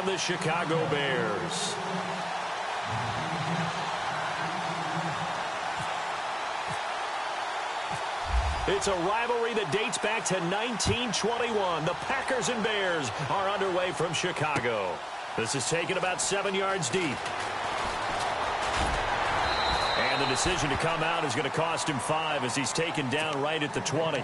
the Chicago Bears. It's a rivalry that dates back to 1921. The Packers and Bears are underway from Chicago. This is taken about 7 yards deep. And the decision to come out is going to cost him 5 as he's taken down right at the 20.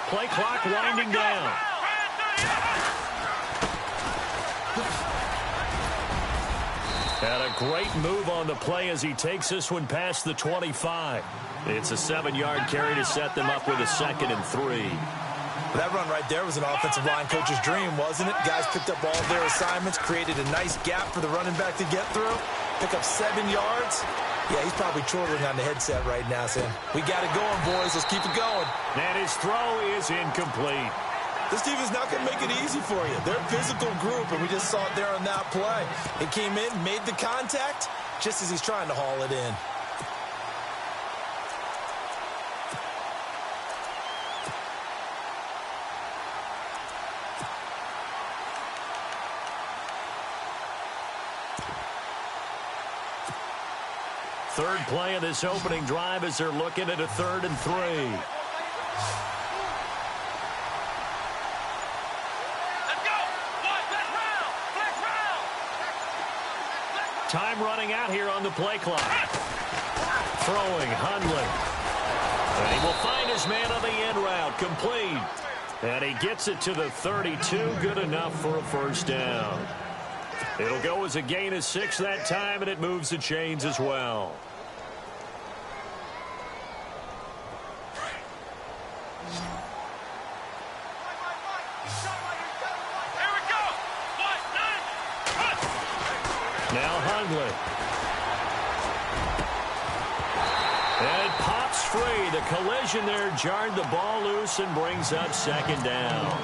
Play clock winding down. And a great move on the play as he takes this one past the 25. It's a 7-yard carry to set them up with a 2nd and 3. That run right there was an offensive line coach's dream, wasn't it? Guys picked up all their assignments, created a nice gap for the running back to get through, pick up 7 yards. Yeah, he's probably chortling on the headset right now saying, we got it going, boys. Let's keep it going. And his throw is incomplete. This team is not going to make it easy for you. They're a physical group, and we just saw it there on that play. It came in, made the contact, just as he's trying to haul it in. Third play of this opening drive as they're looking at a 3rd and 3. Time running out here on the play clock. Throwing, Hundley. And he will find his man on the end route, complete. And he gets it to the 32, good enough for a 1st down. It'll go as a gain of 6 that time, and it moves the chains as well. Now Hundley. And it pops free. The collision there jarred the ball loose and brings up 2nd down.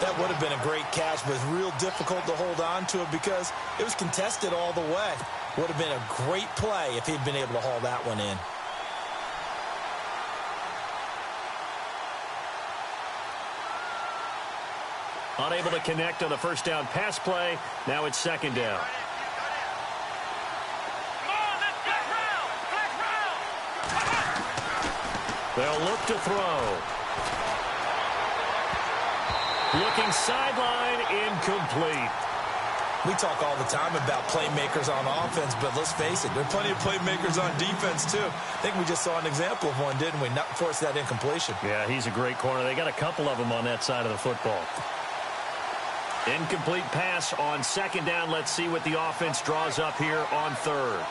That would have been a great catch, but it's real difficult to hold on to it because it was contested all the way. Would have been a great play if he'd been able to haul that one in. Unable to connect on the 1st down pass play. Now it's 2nd down. They'll look to throw. Looking sideline, incomplete. We talk all the time about playmakers on offense, but let's face it, there are plenty of playmakers on defense, too. I think we just saw an example of one, didn't we? Not force that incompletion. Yeah, he's a great corner. They got a couple of them on that side of the football. Incomplete pass on 2nd down. Let's see what the offense draws up here on 3rd.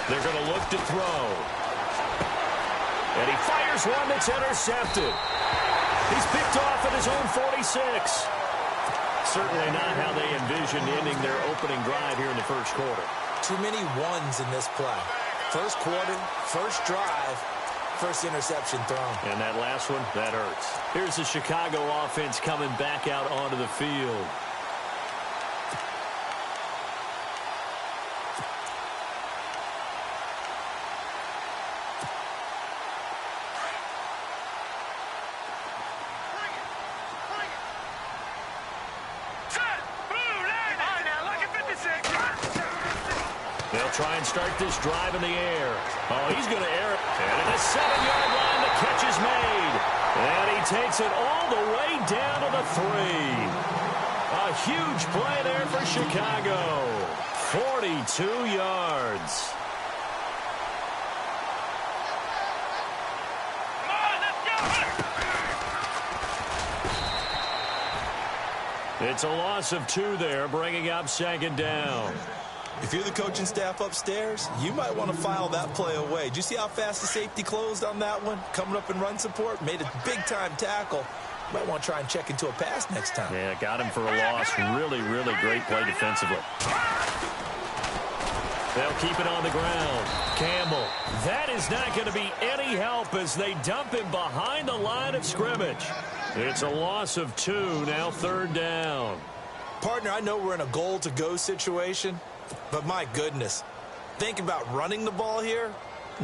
They're going to look to throw. And he fires one that's intercepted. He's picked off at his own 46. Certainly not how they envisioned ending their opening drive here in the 1st quarter. Too many ones in this play. 1st quarter, 1st drive, 1st interception thrown. And that last one, that hurts. Here's the Chicago offense coming back out onto the field. They'll try and start this drive in the air. Oh, he's going to air it. And at the 7-yard line, the catch is made. And he takes it all the way down to the 3. A huge play there for Chicago. 42 yards. It's a loss of 2 there, bringing up 2nd down. If you're the coaching staff upstairs, you might want to file that play away. Did you see how fast the safety closed on that one? Coming up in run support, made a big-time tackle. You might want to try and check into a pass next time. Yeah, got him for a loss. Really, really great play defensively. They'll keep it on the ground. Campbell. That is not going to be any help as they dump him behind the line of scrimmage. It's a loss of 2, now 3rd down. Partner, I know we're in a goal-to-go situation, but my goodness, think about running the ball here.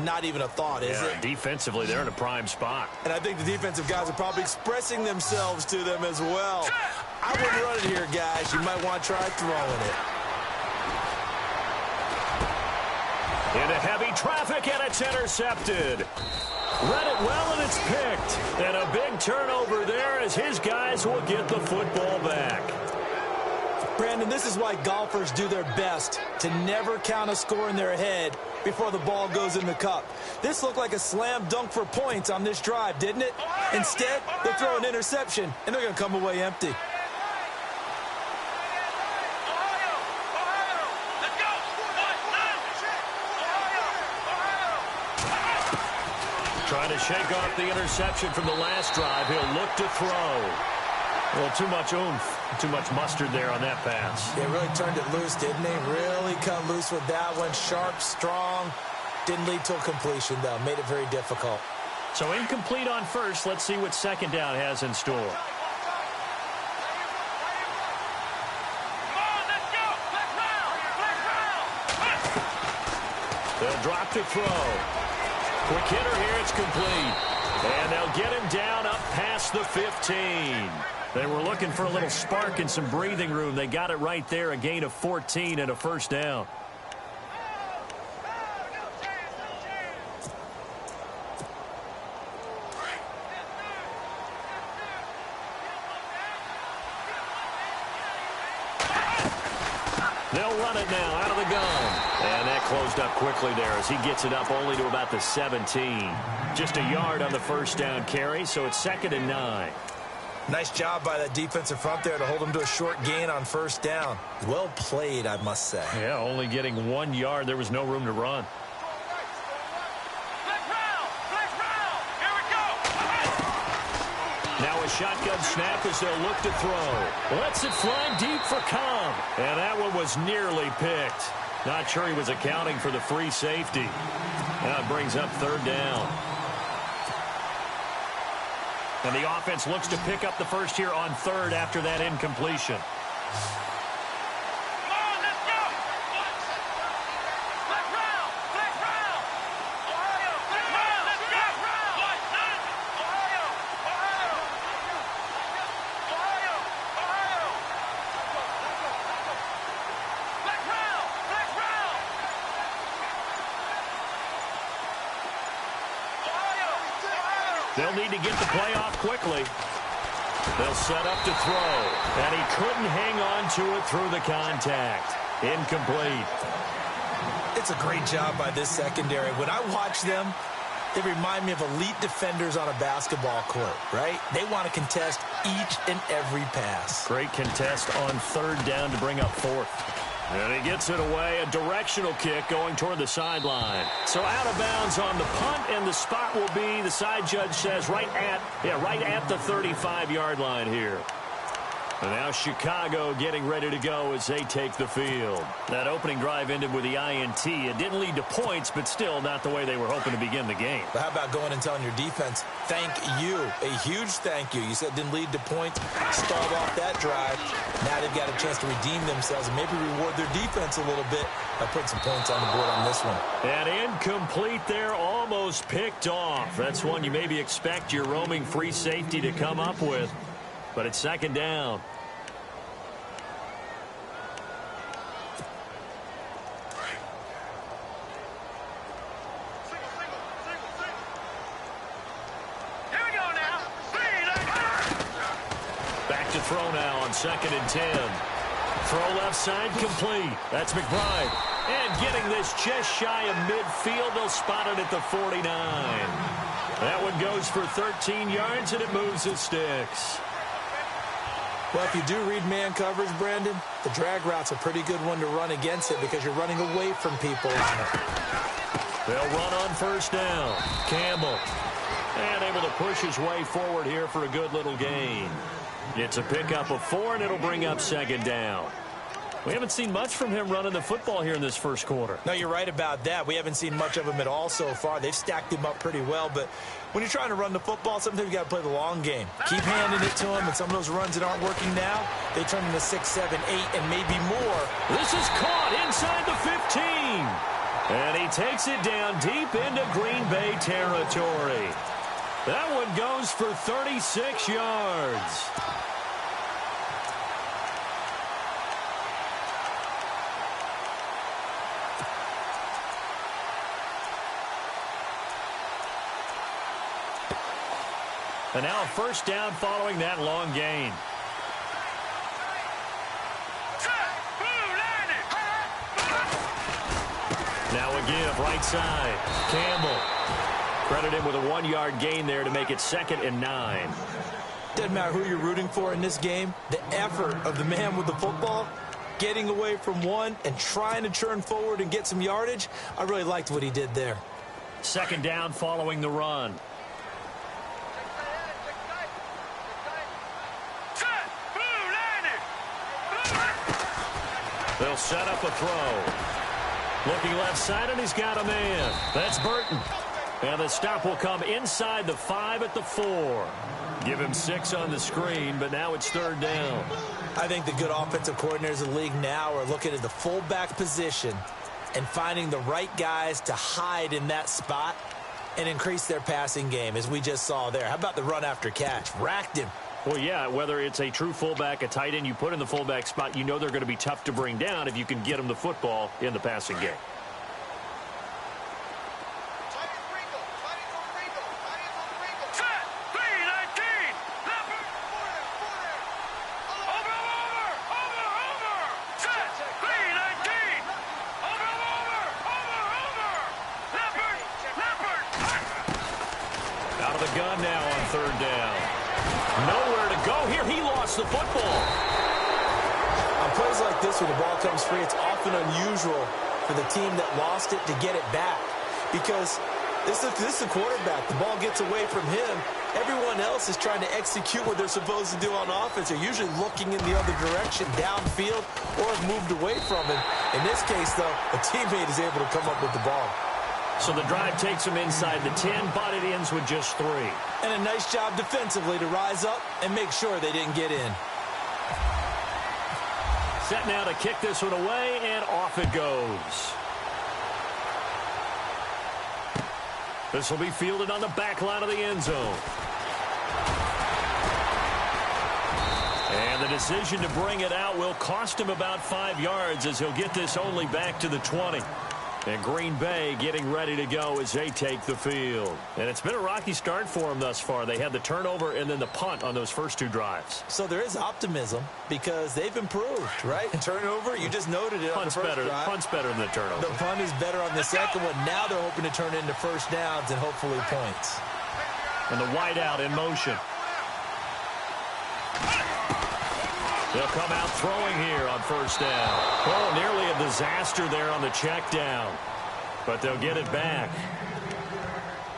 Not even a thought, is it? Defensively, they're in a prime spot. And I think the defensive guys are probably expressing themselves to them as well. I wouldn't run it here, guys. You might want to try throwing it. Into heavy traffic, and it's intercepted. Read it well, and it's picked. And a big turnover there as his guys will get the football back. Brandon, this is why golfers do their best to never count a score in their head before the ball goes in the cup. This looked like a slam dunk for points on this drive, didn't it? Instead, they throw an interception, and they're going to come away empty. Trying to shake off the interception from the last drive. He'll look to throw. Well, too much oomph, too much mustard there on that pass. They really turned it loose, didn't they? Really cut loose with that one. Sharp, strong. Didn't lead to a completion, though. Made it very difficult. So incomplete on first. Let's see what 2nd down has in store. They'll drop to throw. Quick hitter here, it's complete. And they'll get him down up past the 15. They were looking for a little spark and some breathing room. They got it right there, a gain of 14 and a 1st down. They'll run it now out of the gun. And that closed up quickly there as he gets it up only to about the 17. Just a yard on the 1st down carry, so it's 2nd and 9. Nice job by that defensive front there to hold him to a short gain on 1st down. Well played, I must say. Yeah, only getting 1 yard. There was no room to run. Now a shotgun snap as they'll look to throw. Lets it fly deep for Cobb. And that one was nearly picked. Not sure he was accounting for the free safety. Now it brings up 3rd down. And the offense looks to pick up the first here on 3rd after that incompletion. They'll need to get the play off quickly. They'll set up to throw. And he couldn't hang on to it through the contact. Incomplete. It's a great job by this secondary. When I watch them, they remind me of elite defenders on a basketball court, right? They want to contest each and every pass. Great contest on 3rd down to bring up 4th. And he gets it away, a directional kick going toward the sideline. So out of bounds on the punt, and the spot will be, the side judge says, right at the 35-yard line here. And now Chicago getting ready to go as they take the field. That opening drive ended with the INT. It didn't lead to points, but still not the way they were hoping to begin the game. But how about going and telling your defense, thank you, a huge thank you. You said it didn't lead to points, stalled off that drive. Now they've got a chance to redeem themselves and maybe reward their defense a little bit by putting some points on the board on this one. And incomplete there, almost picked off. That's one you maybe expect your roaming free safety to come up with. But it's 2nd down. Back to throw now on 2nd and 10. Throw left side complete. That's McBride. And getting this just shy of midfield. They'll spot it at the 49. That one goes for 13 yards, and it moves the sticks. Well, if you do read man coverage, Brandon, the drag route's a pretty good one to run against it because you're running away from people on it. They'll run on first down. Campbell. And able to push his way forward here for a good little gain. It's a pickup of 4, and it'll bring up second down. We haven't seen much from him running the football here in this first quarter. No, you're right about that. We haven't seen much of him at all so far. They've stacked him up pretty well, but when you're trying to run the football, sometimes you got to play the long game. Keep handing it to him, and some of those runs that aren't working now, they turn into 6, 7, 8, and maybe more. This is caught inside the 15. And he takes it down deep into Green Bay territory. That one goes for 36 yards. And now a first down following that long gain. Now a give, right side. Campbell. Credit him with a 1-yard gain there to make it 2nd and 9. Doesn't matter who you're rooting for in this game. The effort of the man with the football, getting away from one and trying to churn forward and get some yardage, I really liked what he did there. 2nd down following the run. They'll set up a throw. Looking left side, and he's got a man. That's Burton. And the stop will come inside the 5 at the 4. Give him 6 on the screen, but now it's 3rd down. I think the good offensive coordinators in the league now are looking at the fullback position and finding the right guys to hide in that spot and increase their passing game, as we just saw there. How about the run after catch? Racked him. Well, yeah, whether it's a true fullback, a tight end you put in the fullback spot, you know they're going to be tough to bring down if you can get them the football in the passing game. Out of the gun now on 3rd down. Nowhere to go here. He lost the football. On plays like this, when the ball comes free, it's often unusual for the team that lost it to get it back. Because this is the quarterback. The ball gets away from him. Everyone else is trying to execute what they're supposed to do on offense. They're usually looking in the other direction, downfield, or have moved away from him. In this case, though, a teammate is able to come up with the ball. So the drive takes him inside the 10, but it ends with just 3. And a nice job defensively to rise up and make sure they didn't get in. Set now to kick this one away, and off it goes. This will be fielded on the back line of the end zone. And the decision to bring it out will cost him about 5 yards, as he'll get this only back to the 20. And Green Bay getting ready to go as they take the field. And it's been a rocky start for them thus far. They had the turnover and then the punt on those first 2 drives. So there is optimism because they've improved, right? Turnover, you just noted it on the first drive. Punt's better than the turnover. The punt is better on the second one. Now they're hoping to turn into first downs and hopefully points. And the wideout in motion. They'll come out throwing here on first down. Oh, nearly a disaster there on the check down. But they'll get it back.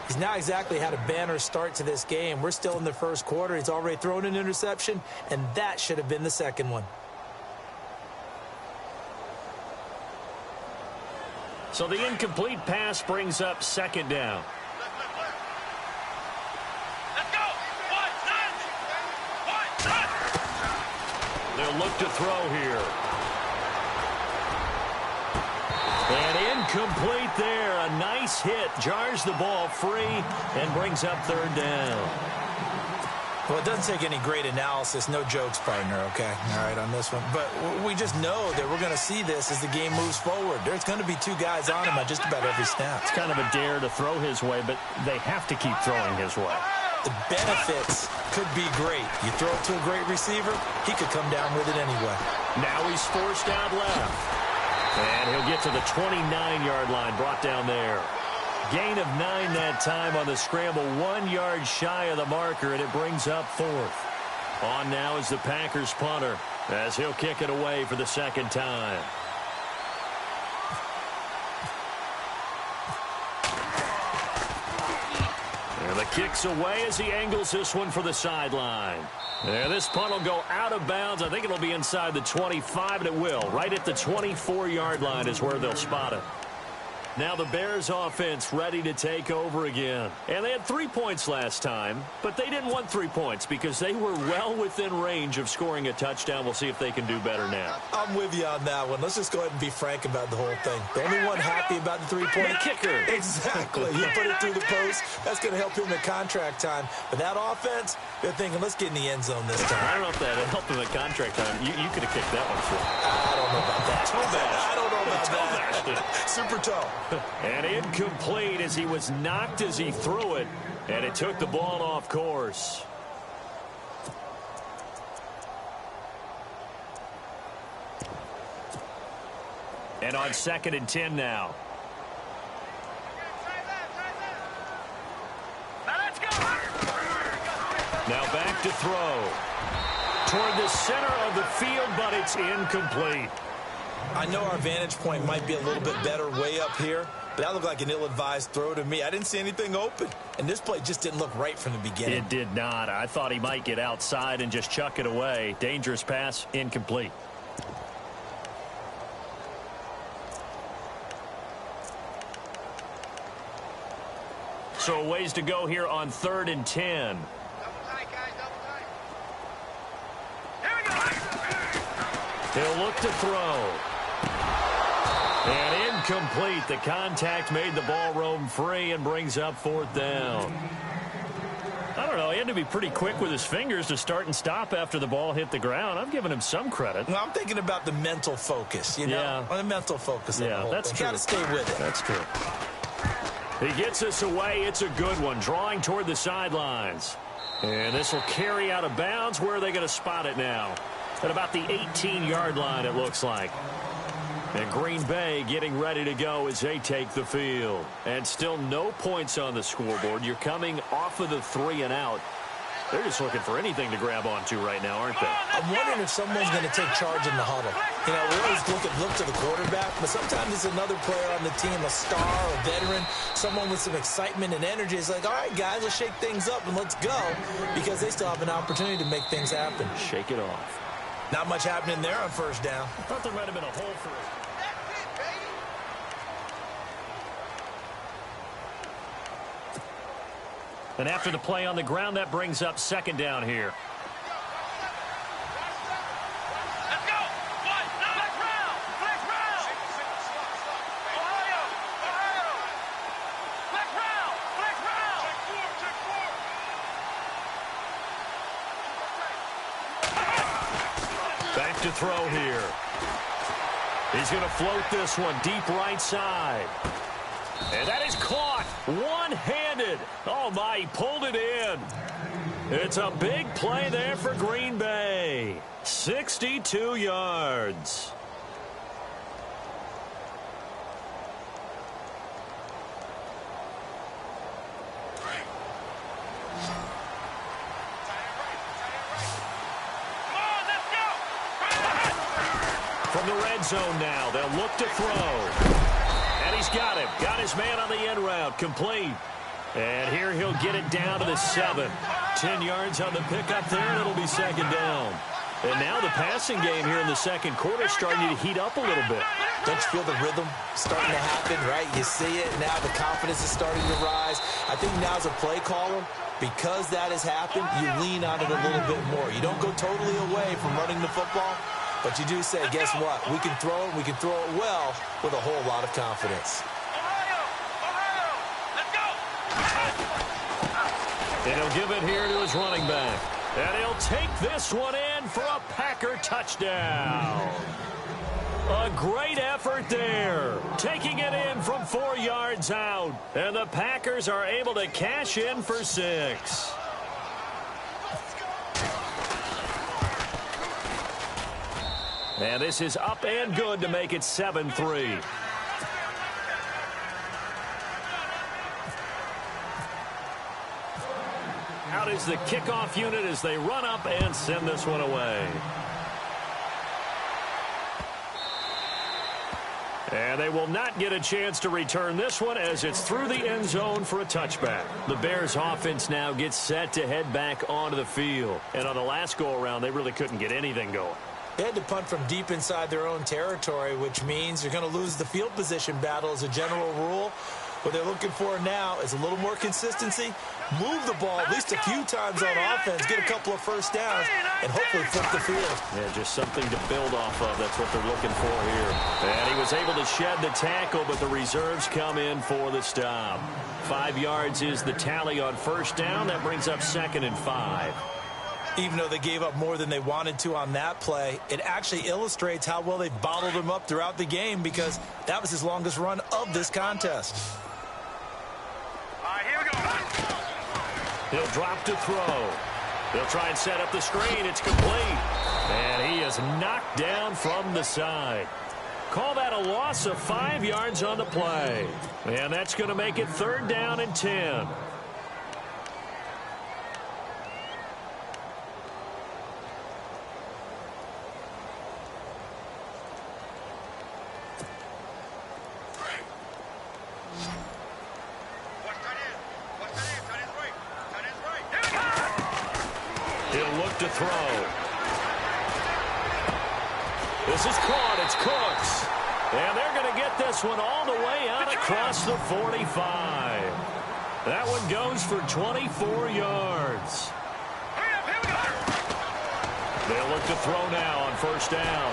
He's not exactly had a banner start to this game. We're still in the first quarter. He's already thrown an interception, and that should have been the second one. So the incomplete pass brings up 2nd down. They'll look to throw here. And incomplete there. A nice hit. Jars the ball free and brings up 3rd down. Well, it doesn't take any great analysis. No jokes, partner, okay? All right, on this one. But we just know that we're going to see this as the game moves forward. There's going to be 2 guys on him at just about every snap. It's kind of a dare to throw his way, but they have to keep throwing his way. The benefits could be great. You throw it to a great receiver, he could come down with it anyway. Now he's forced out left. And he'll get to the 29-yard line, brought down there. Gain of 9 that time on the scramble, 1 yard shy of the marker, and it brings up 4th. On now is the Packers punter as he'll kick it away for the second time. And the kick's away as he angles this one for the sideline. And this punt will go out of bounds. I think it'll be inside the 25, and it will. Right at the 24-yard line is where they'll spot it. Now the Bears offense ready to take over again. And they had 3 points last time, but they didn't want 3 points because they were well within range of scoring a touchdown. We'll see if they can do better now. I'm with you on that one. Let's just go ahead and be frank about the whole thing. The only one happy about the three-point kicker. Exactly. You put it through the post. That's going to help him at contract time. But that offense, they're thinking, let's get in the end zone this time. I don't know if that helped him at contract time. You could have kicked that one through. I don't know about that. I don't know about that. Super toe. And incomplete as he was knocked as he threw it. And it took the ball off course. And on 2nd and 10 now. Now back to throw. Toward the center of the field, but it's incomplete. I know our vantage point might be a little bit better way up here, but that looked like an ill-advised throw to me. I didn't see anything open, and this play just didn't look right from the beginning. It did not. I thought he might get outside and just chuck it away. Dangerous pass, incomplete. So a ways to go here on 3rd and 10. He'll look to throw. And incomplete. The contact made the ball roam free and brings up 4th down. I don't know. He had to be pretty quick with his fingers to start and stop after the ball hit the ground. I'm giving him some credit. Well, I'm thinking about the mental focus, you know? Yeah. On the mental focus of the whole that's thing. true. Got to stay with it. That's true. He gets us away. It's a good one. Drawing toward the sidelines. And this will carry out of bounds. Where are they going to spot it now? At about the 18-yard line, it looks like. And Green Bay getting ready to go as they take the field. And still no points on the scoreboard. You're coming off of the 3 and out. They're just looking for anything to grab onto right now, aren't they? I'm wondering if someone's going to take charge in the huddle. You know, we always look to the quarterback, but sometimes it's another player on the team, a star, a veteran, someone with some excitement and energy. It's like, all right, guys, let's shake things up and let's go, because they still have an opportunity to make things happen. Shake it off. Not much happening there on 1st down. I thought there might have been a hole for it. And after the play on the ground, that brings up 2nd down here. Let's go. Flex round. Flex round. Ohio. Flex round. Flex round. Check 4. Back to throw here. He's going to float this one deep right side. And that is caught one-handed. Oh, my, he pulled it in. It's a big play there for Green Bay. 62 yards. From the red zone now, they'll look to throw. And he's got him. Got his man on the end route. Complete. And here he'll get it down to the 7. 10 yards on the pickup there, and it'll be 2nd down. And now the passing game here in the 2nd quarter starting to heat up a little bit. Don't you feel the rhythm starting to happen, right? You see it. Now the confidence is starting to rise. I think now as a play caller, because that has happened, you lean on it a little bit more. You don't go totally away from running the football. But you do say, guess what? We can throw it. We can throw it well with a whole lot of confidence. Ohio, let's go. And he'll give it here to his running back. And he'll take this one in for a Packer touchdown. A great effort there. Taking it in from 4 yards out. And the Packers are able to cash in for 6. And this is up and good to make it 7-3. Out is the kickoff unit as they run up and send this one away. And they will not get a chance to return this one as it's through the end zone for a touchback. The Bears offense now gets set to head back onto the field. And on the last go-around, they really couldn't get anything going. They had to punt from deep inside their own territory, which means you're going to lose the field position battle as a general rule. What they're looking for now is a little more consistency, move the ball at least a few times on offense, get a couple of first downs, and hopefully flip the field. Yeah, just something to build off of. That's what they're looking for here. And he was able to shed the tackle, but the reserves come in for the stop. 5 yards is the tally on first down. That brings up 2nd and 5. Even though they gave up more than they wanted to on that play, it actually illustrates how well they've bottled him up throughout the game because that was his longest run of this contest. Here we go. He'll drop to throw. They'll try and set up the screen. It's complete. And he is knocked down from the side. Call that a loss of 5 yards on the play. And that's going to make it 3rd down and 10. He'll look to throw. This is caught. It's Cooks. And they're going to get this one all the way out across the 45. That one goes for 24 yards. They'll look to throw now on first down.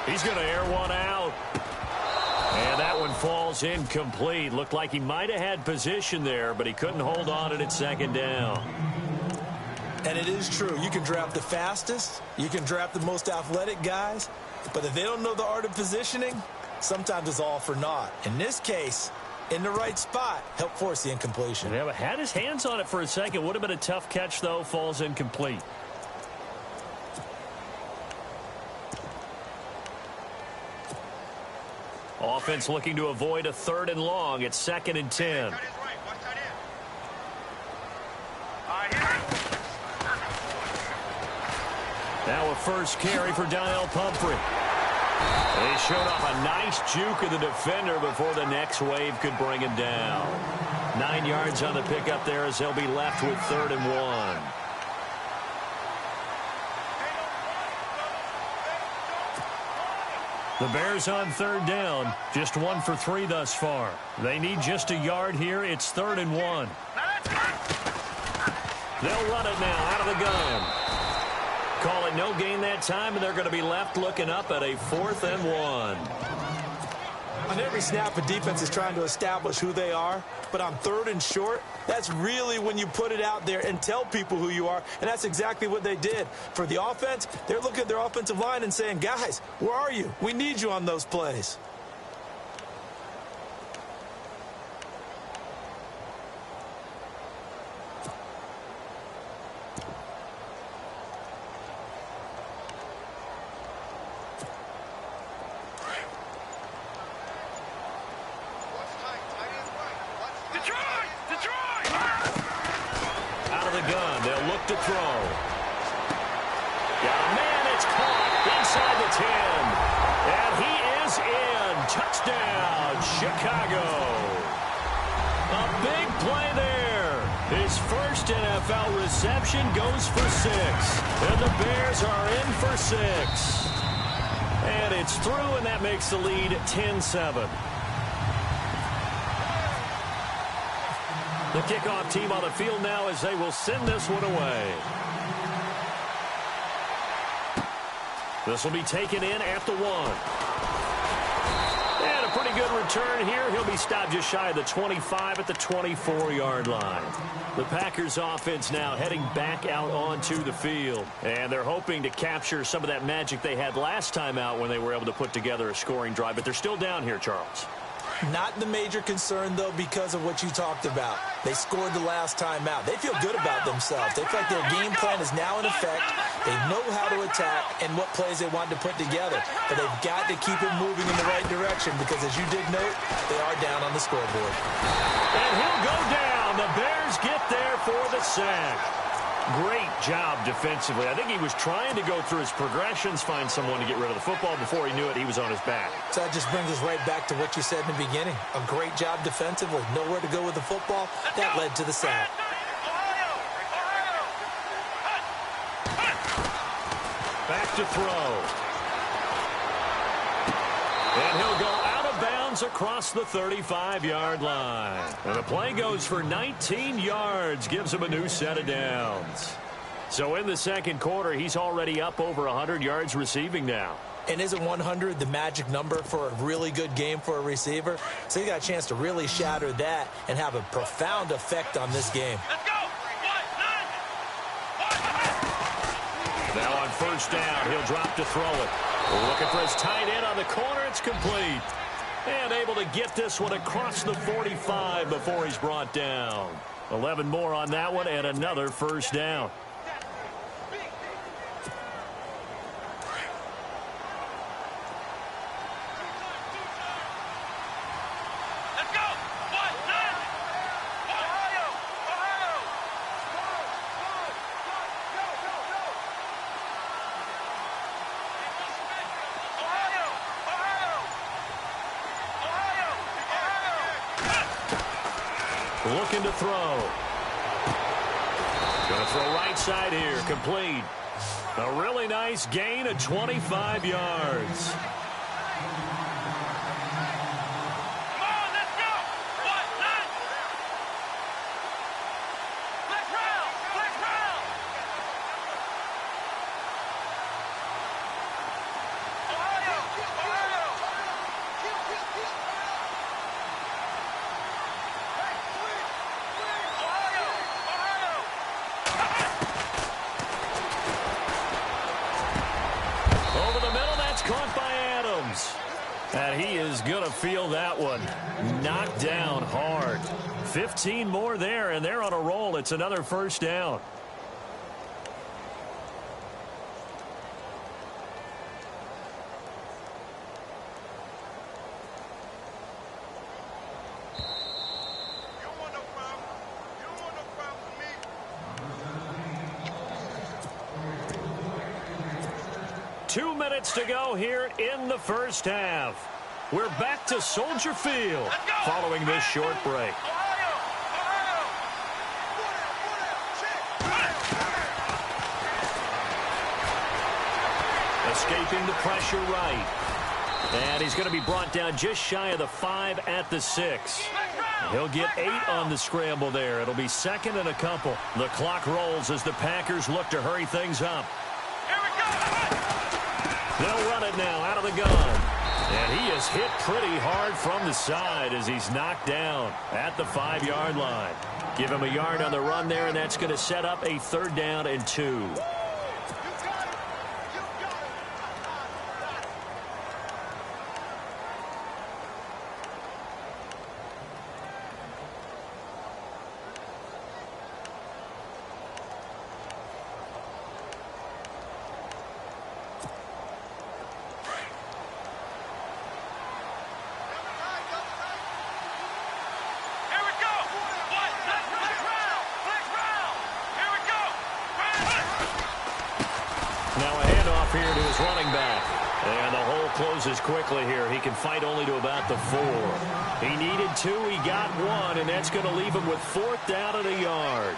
He's going to air one out. And that one falls incomplete. Looked like he might have had position there, but he couldn't hold on at 2nd down. And it is true. You can draft the fastest. You can draft the most athletic guys. But if they don't know the art of positioning, sometimes it's all for naught. In this case, in the right spot, helped force the incompletion. Yeah, but had his hands on it for a second. Would have been a tough catch, though. Falls incomplete. Offense looking to avoid a 3rd and long. It's 2nd and 10. Now a first carry for Donnell Pumphrey. He showed off a nice juke of the defender before the next wave could bring him down. 9 yards on the pickup there as they'll be left with 3rd and 1. The Bears on 3rd down, just 1 for 3 thus far. They need just a yard here. It's 3rd and 1. They'll run it now out of the gun. Call it no gain that time, and they're going to be left looking up at a 4th and 1. On every snap, a defense is trying to establish who they are, but on 3rd and short, that's really when you put it out there and tell people who you are, and that's exactly what they did. For the offense, they're looking at their offensive line and saying, guys, where are you? We need you on those plays. To throw. Got a man, it's caught inside the 10. And he is in. Touchdown, Chicago. A big play there. His first NFL reception goes for 6. And the Bears are in for 6. And it's through, and that makes the lead 10-7. The kickoff team on the field now as they will send this one away. This will be taken in at the 1. And a pretty good return here. He'll be stopped just shy of the 25 at the 24-yard line. The Packers offense now heading back out onto the field. And they're hoping to capture some of that magic they had last time out when they were able to put together a scoring drive. But they're still down here, Charles. Not the major concern, though, because of what you talked about. They scored the last time out. They feel good about themselves. They feel like their game plan is now in effect. They know how to attack and what plays they want to put together. But they've got to keep it moving in the right direction because, as you did note, they are down on the scoreboard. And he'll go down And the Bears get there for the sack. Great job defensively. I think he was trying to go through his progressions, find someone to get rid of the football. Before he knew it, he was on his back. So that just brings us right back to what you said in the beginning. A great job defensively. Nowhere to go with the football. That led to the sack. Back to throw. And he'll go out of bounds across the 35-yard line. And the play goes for 19 yards, gives him a new set of downs. So in the second quarter, he's already up over 100 yards receiving now. And isn't 100 the magic number for a really good game for a receiver? So he got a chance to really shatter that and have a profound effect on this game. Let's go. Now on first down, he'll drop to throw it. Looking for his tight end on the corner. It's complete. And able to get this one across the 45 before he's brought down. 11 more on that one and another first down. Let's go. Ohio. Looking to throw. Going to throw right side here. Complete. A really nice gain of 25 yards. Caught by Adams. And he is going to feel that one. Knocked down hard. 15 more there, and they're on a roll. It's another first down. You don't want no problem. You don't want no problem with me. 2 minutes to go here in the first half. We're back to Soldier Field following this short break. Escaping the pressure right. And he's going to be brought down just shy of the 5 at the 6. He'll get 8 on the scramble there. It'll be second and a couple. The clock rolls as the Packers look to hurry things up. They'll run it now out of the gun. And he is hit pretty hard from the side as he's knocked down at the 5-yard line. Give him a yard on the run there, and that's going to set up a 3rd down and 2. Here to his running back. And the hole closes quickly here. He can fight only to about the 4. He needed 2. He got 1. And that's going to leave him with 4th down and a yard.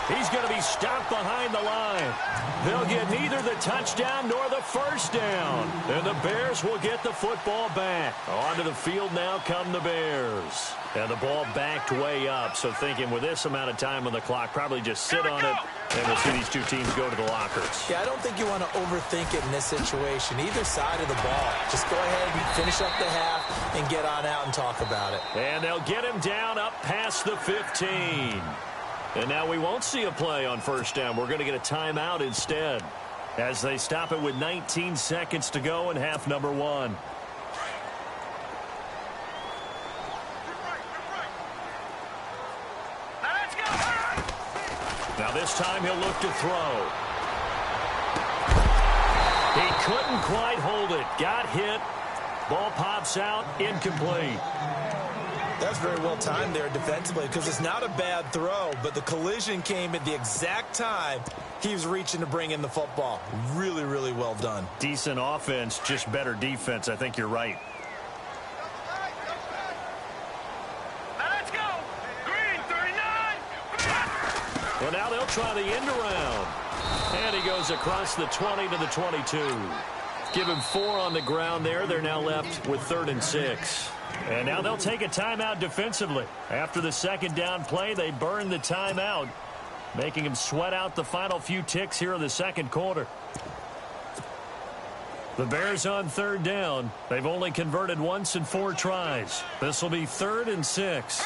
He's going to be stopped behind the line. They'll get neither the touchdown nor the first down. And the Bears will get the football back. Onto the field now come the Bears. And the ball backed way up. So thinking with this amount of time on the clock, probably just sit on it. And we'll see these two teams go to the lockers. Yeah, I don't think you want to overthink it in this situation. Either side of the ball. Just go ahead and finish up the half and get on out and talk about it. And they'll get him down up past the 15. And now we won't see a play on first down. We're going to get a timeout instead as they stop it with 19 seconds to go in half number 1. Now this time he'll look to throw. He couldn't quite hold it. Got hit. Ball pops out. Incomplete. That's very well timed there defensively because it's not a bad throw, but the collision came at the exact time he was reaching to bring in the football. Really, really well done. Decent offense, just better defense. I think you're right. Let's go. Green 39. Well, now they'll try the end around. And he goes across the 20 to the 22. Give him 4 on the ground there. They're now left with 3rd and 6. And now they'll take a timeout defensively. After the second down play, they burn the timeout, making him sweat out the final few ticks here in the second quarter. The Bears on 3rd down. They've only converted once in 4 tries. This will be 3rd and 6.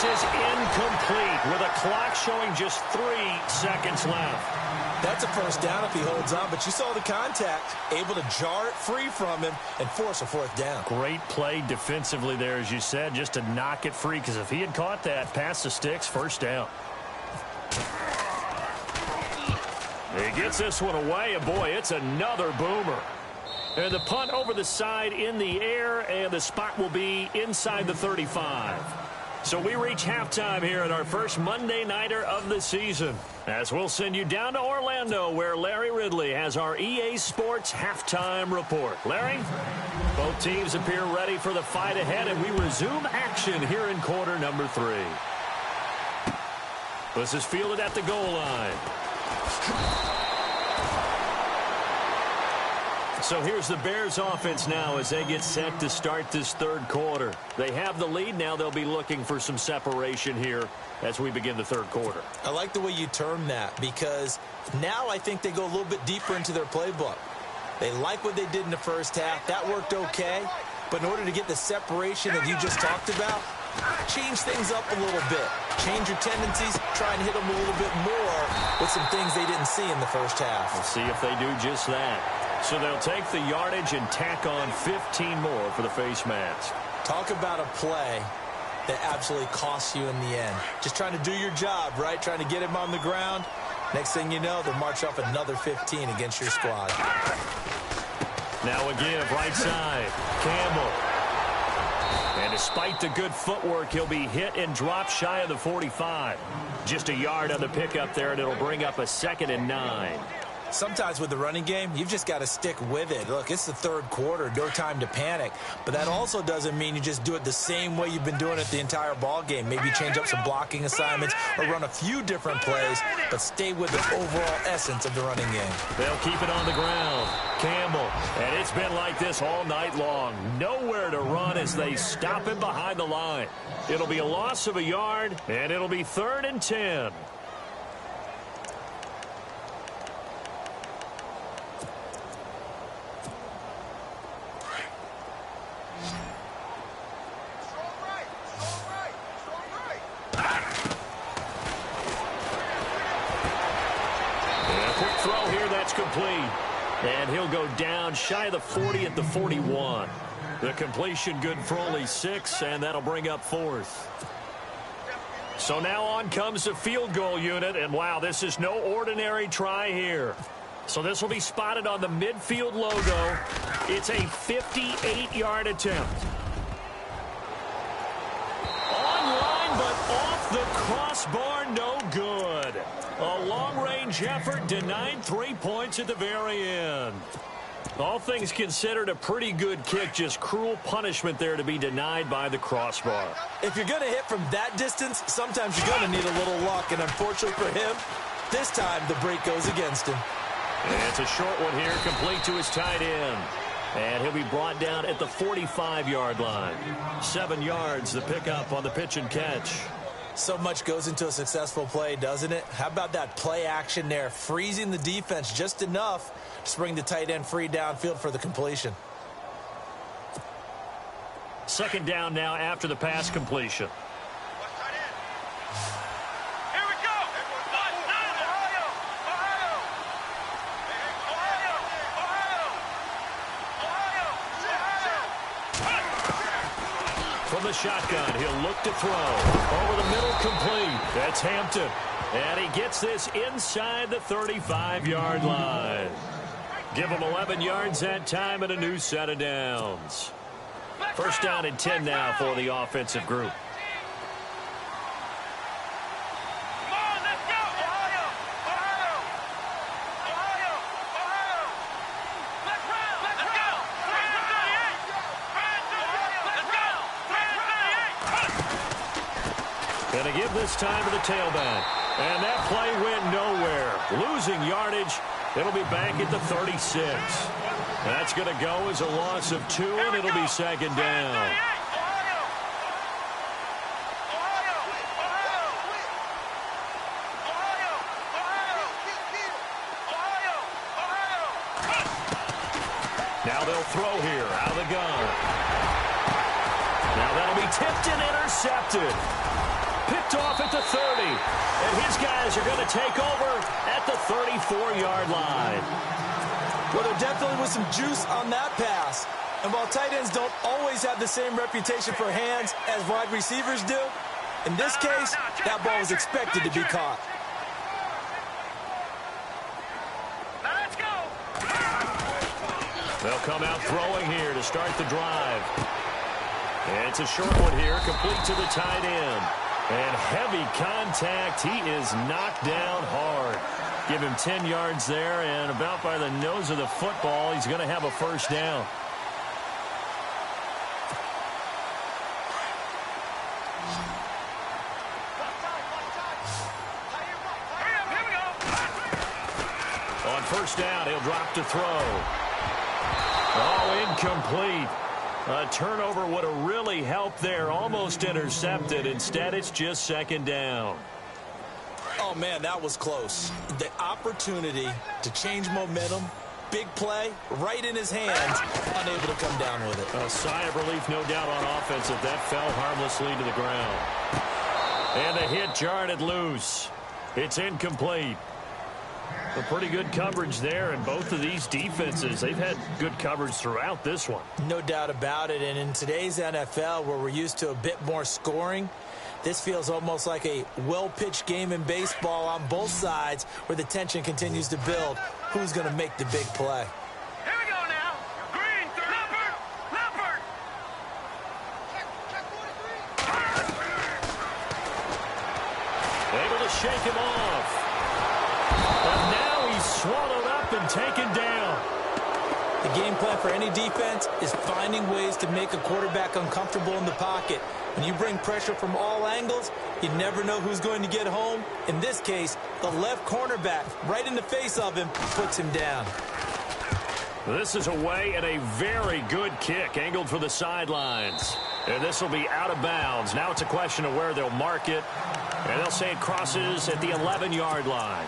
Is incomplete with a clock showing just 3 seconds left. That's a first down if he holds on, but you saw the contact, able to jar it free from him and force a 4th down. Great play defensively there, as you said, just to knock it free, because if he had caught that, past the sticks, first down. He gets this one away, and boy, it's another boomer. And the punt over the side in the air, and the spot will be inside the 35. So we reach halftime here at our first Monday Nighter of the season, as we'll send you down to Orlando, where Larry Ridley has our EA Sports halftime report. Larry? Both teams appear ready for the fight ahead, and we resume action here in quarter number 3. This is fielded at the goal line. So here's the Bears offense now as they get set to start this 3rd quarter. They have the lead. Now they'll be looking for some separation here as we begin the 3rd quarter. I like the way you term that, because now I think they go a little bit deeper into their playbook. They like what they did in the first half. That worked okay. But in order to get the separation that you just talked about, change things up a little bit. Change your tendencies. Try and hit them a little bit more with some things they didn't see in the first half. We'll see if they do just that. So they'll take the yardage and tack on 15 more for the face mask. Talk about a play that absolutely costs you in the end. Just trying to do your job, right? Trying to get him on the ground. Next thing you know, they'll march off another 15 against your squad. Now a give, right side. Campbell. And despite the good footwork, he'll be hit and dropped shy of the 45. Just a yard on the pickup there, and it'll bring up a 2nd and 9. Sometimes with the running game, you've just got to stick with it. Look, it's the 3rd quarter, no time to panic. But that also doesn't mean you just do it the same way you've been doing it the entire ball game. Maybe change up some blocking assignments or run a few different plays, but stay with the overall essence of the running game. They'll keep it on the ground. Campbell, and it's been like this all night long. Nowhere to run as they stop him behind the line. It'll be a loss of a yard, and it'll be 3rd and 10. Complete. And he'll go down shy of the 40 at the 41. The completion good for only 6, and that'll bring up 4th. So now on comes the field goal unit, and wow, this is no ordinary try here. So this will be spotted on the midfield logo. It's a 58-yard attempt. Online, but off the crossbar, no good. A long-range effort denied 3 points at the very end. All things considered, a pretty good kick, just cruel punishment there to be denied by the crossbar. If you're going to hit from that distance, sometimes you're going to need a little luck, and unfortunately for him, this time the break goes against him. And it's a short one here, complete to his tight end. And he'll be brought down at the 45-yard line. 7 yards, the pickup on the pitch and catch. So much goes into a successful play, doesn't it? How about that play action there, freezing the defense just enough to bring the tight end free downfield for the completion. Second down now after the pass completion. Here we go. From the shotgun, he'll look to throw. Over the middle, complete. That's Hampton. And he gets this inside the 35-yard line. Give him 11 yards that time and a new set of downs. First down and 10 now for the offensive group. Going to give this time to the tailback. And that play went nowhere. Losing yardage. It'll be back at the 36. That's going to go as a loss of 2, and it'll be second down. Now they'll throw here out of the gun. Now that'll be tipped and intercepted. Picked off at the 30. And his guys are going to take over at the 34-yard line. Well, there definitely was some juice on that pass. And while tight ends don't always have the same reputation for hands as wide receivers do, in this case, that ball was expected to be caught. Let's go. They'll come out throwing here to start the drive. And it's a short one here, complete to the tight end. And heavy contact. He is knocked down hard. Give him 10 yards there, and about by the nose of the football, he's going to have a first down. On first down, he'll drop to throw. Oh, incomplete. A turnover would have really helped there. Almost intercepted. Instead, it's just second down. Oh, man, that was close. The opportunity to change momentum, big play, right in his hands, unable to come down with it. A sigh of relief, no doubt, on offense that that fell harmlessly to the ground. And the hit jarred loose. It's incomplete. A pretty good coverage there, and both of these defenses, they've had good coverage throughout this one. No doubt about it, and in today's NFL, where we're used to a bit more scoring, this feels almost like a well-pitched game in baseball on both sides where the tension continues to build. Who's going to make the big play? Here we go now. Green, Leopard. Able to shake him off. But now he's swallowed up and taken down. The game plan for any defense is finding ways to make a quarterback uncomfortable in the pocket. When you bring pressure from all angles, you never know who's going to get home. In this case, the left cornerback, right in the face of him, puts him down. This is away and a very good kick, angled for the sidelines. And this will be out of bounds. Now it's a question of where they'll mark it. And they'll say it crosses at the 11-yard line.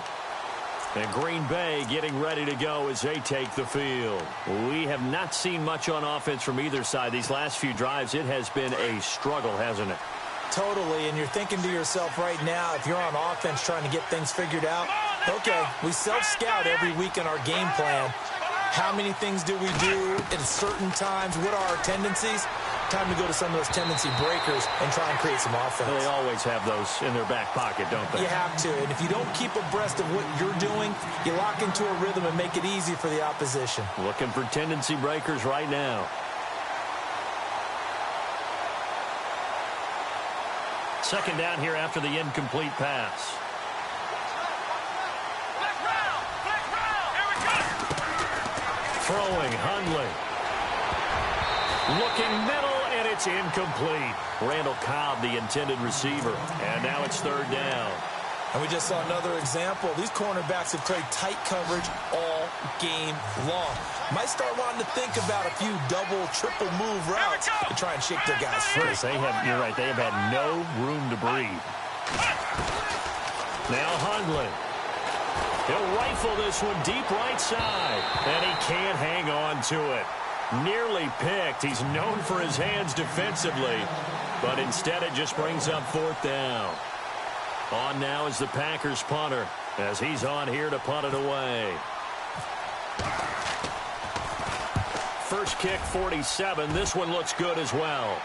And Green Bay getting ready to go as they take the field. We have not seen much on offense from either side. These last few drives, it has been a struggle, hasn't it? Totally, and you're thinking to yourself right now, if you're on offense trying to get things figured out, okay, we self-scout every week in our game plan. How many things do we do at certain times? What are our tendencies? Time to go to some of those tendency breakers and try and create some offense. They always have those in their back pocket, don't they? You have to, and if you don't keep abreast of what you're doing, you lock into a rhythm and make it easy for the opposition. Looking for tendency breakers right now. Second down here after the incomplete pass. Throwing, Hundley. Looking middle, and it's incomplete. Randall Cobb, the intended receiver. And now it's third down. And we just saw another example. These cornerbacks have played tight coverage all game long. Might start wanting to think about a few double, triple move routes to try and shake their guys free. Yes, you're right, they have had no room to breathe. Now Hundley. He'll rifle this one deep right side, and he can't hang on to it. Nearly picked. He's known for his hands defensively, but instead it just brings up 4th down. On now is the Packers punter, as he's on here to punt it away. First kick, 47. This one looks good as well.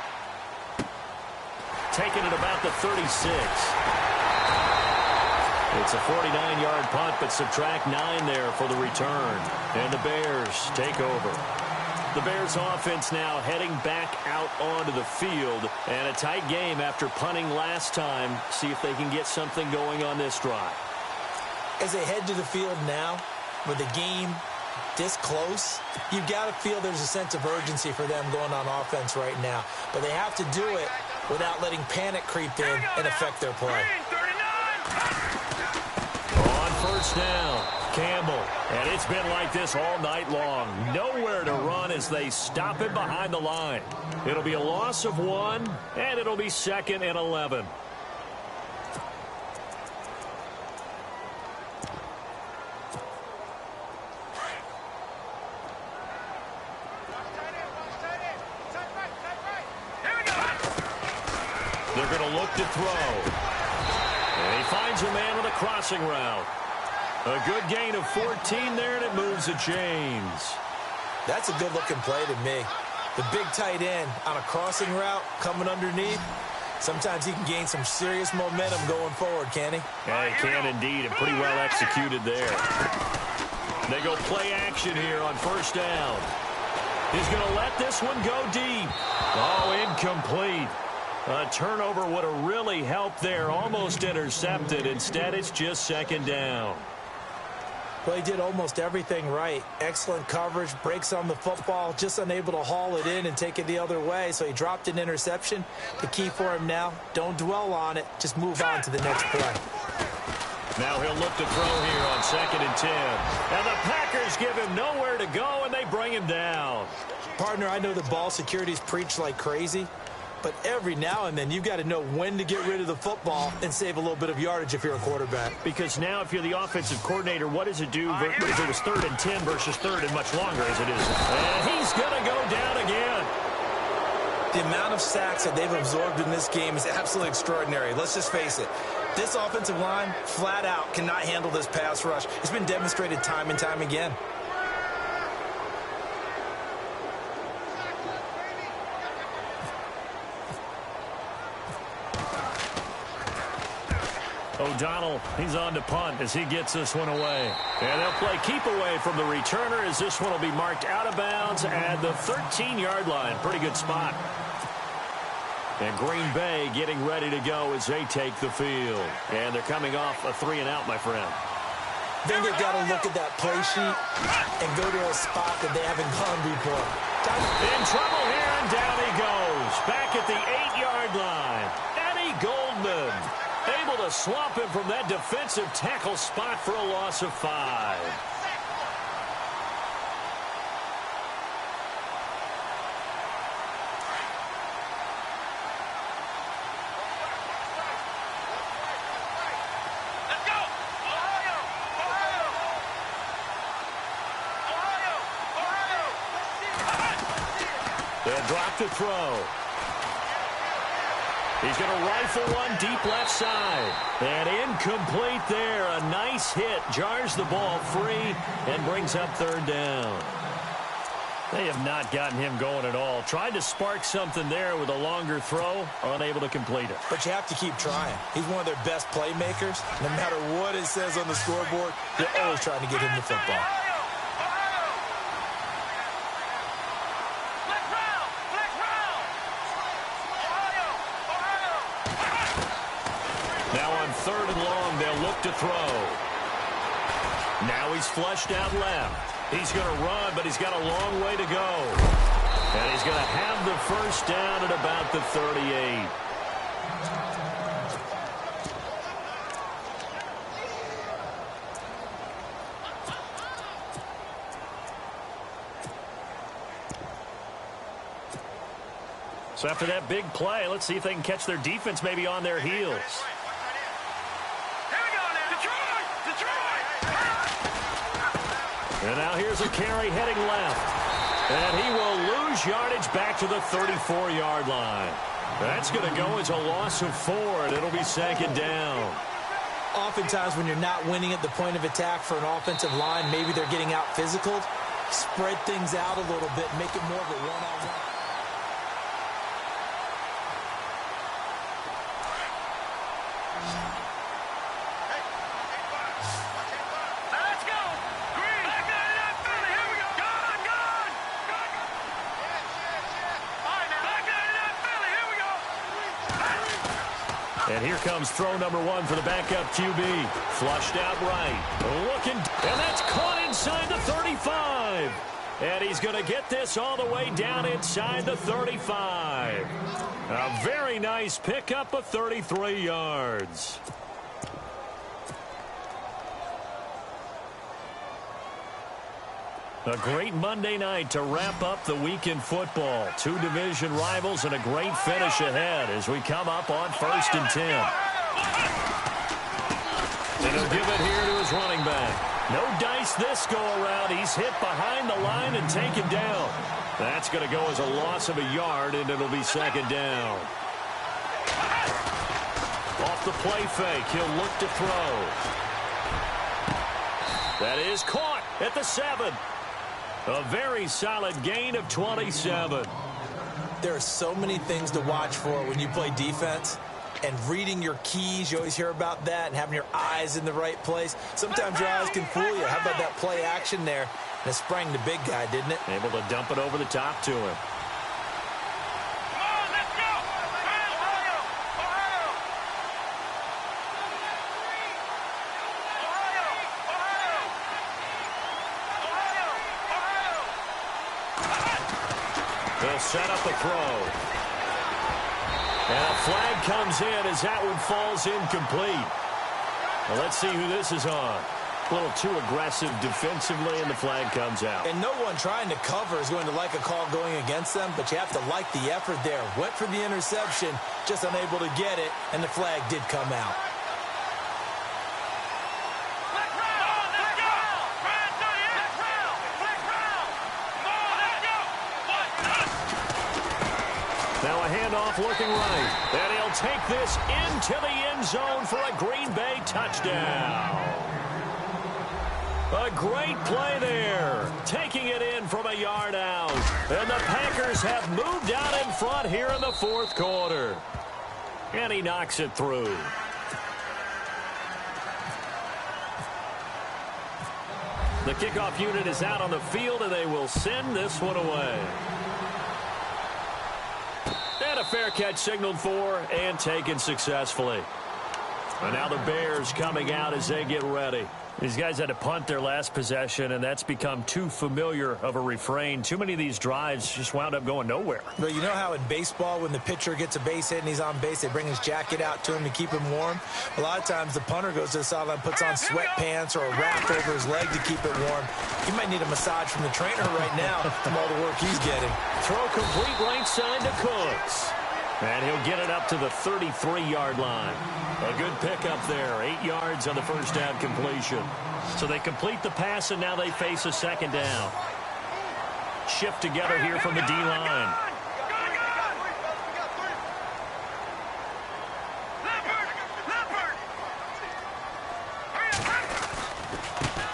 Taking it about the 36. It's a 49-yard punt, but subtract 9 there for the return. And the Bears take over. The Bears offense now heading back out onto the field. And a tight game after punting last time. See if they can get something going on this drive. As they head to the field now, with the game this close, you've got to feel there's a sense of urgency for them going on offense right now. But they have to do it without letting panic creep in and affect their play. On first down, Campbell. And it's been like this all night long. Nowhere to run as they stop him behind the line. It'll be a loss of 1, and it'll be 2nd and 11. They're going to look to throw. And he finds a man with a crossing route. A good gain of 14 there, and it moves the chains. That's a good-looking play to me. The big tight end on a crossing route coming underneath. Sometimes he can gain some serious momentum going forward, can he? Yeah, he can indeed, and pretty well executed there. They go play action here on first down. He's going to let this one go deep. Oh, incomplete. A turnover would have really helped there. Almost intercepted. Instead, it's just 2nd down. Well, he did almost everything right. Excellent coverage, breaks on the football, just unable to haul it in and take it the other way. So he dropped an interception. The key for him now, don't dwell on it. Just move on to the next play. Now he'll look to throw here on 2nd and 10. And the Packers give him nowhere to go, and they bring him down. Partner, I know the ball security's preached like crazy, but every now and then, you've got to know when to get rid of the football and save a little bit of yardage if you're a quarterback. Because now if you're the offensive coordinator, what does it do if it was 3rd and 10 versus 3rd and much longer as it is? And he's going to go down again. The amount of sacks that they've absorbed in this game is absolutely extraordinary. Let's just face it. This offensive line, flat out, cannot handle this pass rush. It's been demonstrated time and time again. O'Donnell, he's on to punt as he gets this one away. And they'll play keep away from the returner as this one will be marked out of bounds at the 13-yard line. Pretty good spot. And Green Bay getting ready to go as they take the field. And they're coming off a 3-and-out, my friend. Then they've got to look at that play sheet and go to a spot that they haven't gone before. In trouble here, and down he goes. Back at the 8-yard line. Eddie Goldman able to swap him from that defensive tackle spot for a loss of 5. They'll drop to throw. He's going to rifle one deep left side. And incomplete there. A nice hit. Jars the ball free and brings up 3rd down. They have not gotten him going at all. Tried to spark something there with a longer throw. Unable to complete it. But you have to keep trying. He's one of their best playmakers. No matter what it says on the scoreboard, they're always trying to get him the football. Now on 3rd and long, they'll look to throw. Now he's flushed out left. He's going to run, but he's got a long way to go. And he's going to have the first down at about the 38. So after that big play, let's see if they can catch their defense maybe on their heels. And now here's a carry heading left. And he will lose yardage back to the 34-yard line. That's going to go as a loss of 4, and it'll be second down. Oftentimes when you're not winning at the point of attack for an offensive line, maybe they're getting out physical. Spread things out a little bit, make it more of a one-on-one. And here comes throw number 1 for the backup QB. Flushed out right. Looking, and that's caught inside the 35. And he's going to get this all the way down inside the 35. A very nice pickup of 33 yards. A great Monday night to wrap up the week in football. 2 division rivals and a great finish ahead as we come up on 1st and 10. And he'll give it here to his running back. No dice this go-around. He's hit behind the line and taken down. That's going to go as a loss of a yard, and it'll be second down. Off the play fake, he'll look to throw. That is caught at the 7. A very solid gain of 27. There are so many things to watch for when you play defense. And reading your keys, you always hear about that, and having your eyes in the right place. Sometimes your eyes can fool you. How about that play action there? And it sprang the big guy, didn't it? Able to dump it over the top to him. They'll set up a throw. And a flag comes in as that one falls incomplete. Well, let's see who this is on. A little too aggressive defensively, and the flag comes out. And no one trying to cover is going to like a call going against them, but you have to like the effort there. Went for the interception, just unable to get it, and the flag did come out. Now a handoff looking right. And he'll take this into the end zone for a Green Bay touchdown. A great play there. Taking it in from a yard out. And the Packers have moved out in front here in the 4th quarter. And he knocks it through. The kickoff unit is out on the field, and they will send this one away. And a fair catch signaled for and taken successfully. And now the Bears coming out as they get ready. These guys had to punt their last possession, and that's become too familiar of a refrain. Too many of these drives just wound up going nowhere. But you know how in baseball, when the pitcher gets a base hit and he's on base, they bring his jacket out to him to keep him warm? A lot of times the punter goes to the sideline, puts on sweatpants or a wrap over his leg to keep it warm. He might need a massage from the trainer right now from all the work he's getting. Throw complete right side to Cooks. And he'll get it up to the 33-yard line. A good pickup there. 8 yards on the first down completion. So they complete the pass, and now they face a second down. Shift together here from the D-line.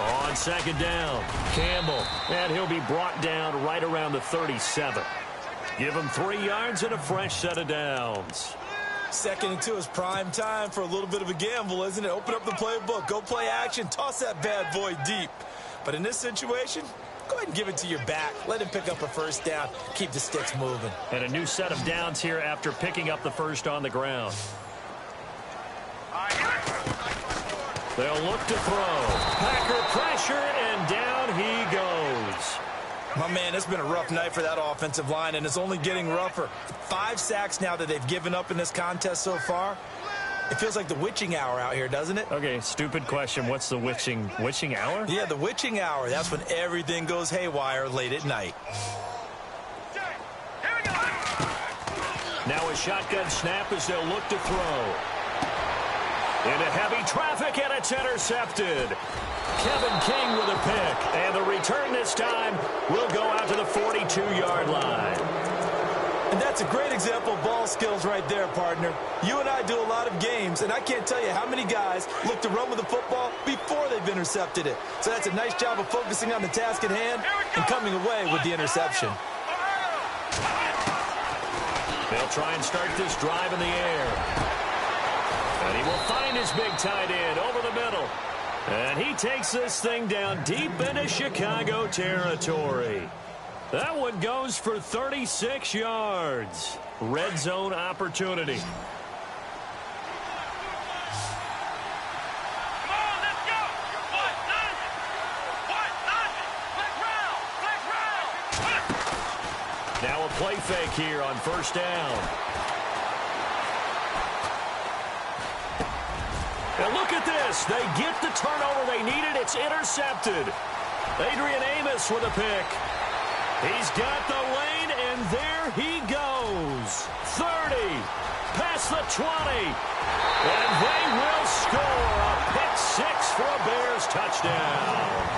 On second down, Campbell. And he'll be brought down right around the 37. Give him 3 yards and a fresh set of downs. 2nd and 2 is prime time for a little bit of a gamble, isn't it? Open up the playbook, go play action, toss that bad boy deep. But in this situation, go ahead and give it to your back. Let him pick up a first down. Keep the sticks moving. And a new set of downs here after picking up the first on the ground. They'll look to throw. Packer pressure, and down he goes. My man, it's been a rough night for that offensive line, and it's only getting rougher. 5 sacks now that they've given up in this contest so far. It feels like the witching hour out here, doesn't it? Okay, stupid question. What's the witching hour? Yeah, the witching hour. That's when everything goes haywire late at night. Now a shotgun snap as they'll look to throw. Into heavy traffic, and it's intercepted. Kevin King with a pick. And the return this time will go out to the 42-yard line. And that's a great example of ball skills right there, partner. You and I do a lot of games, and I can't tell you how many guys look to run with the football before they've intercepted it. So that's a nice job of focusing on the task at hand and coming away with the interception. They'll try and start this drive in the air. And he will find his big tight end over the middle. And he takes this thing down deep into Chicago territory. That one goes for 36 yards. Red zone opportunity. Now a play fake here on first down. And look at this. They get the turnover they needed. It's intercepted. Adrian Amos with a pick. He's got the lane, and there he goes. 30, past the 20, and they will score a pick six for a Bears touchdown.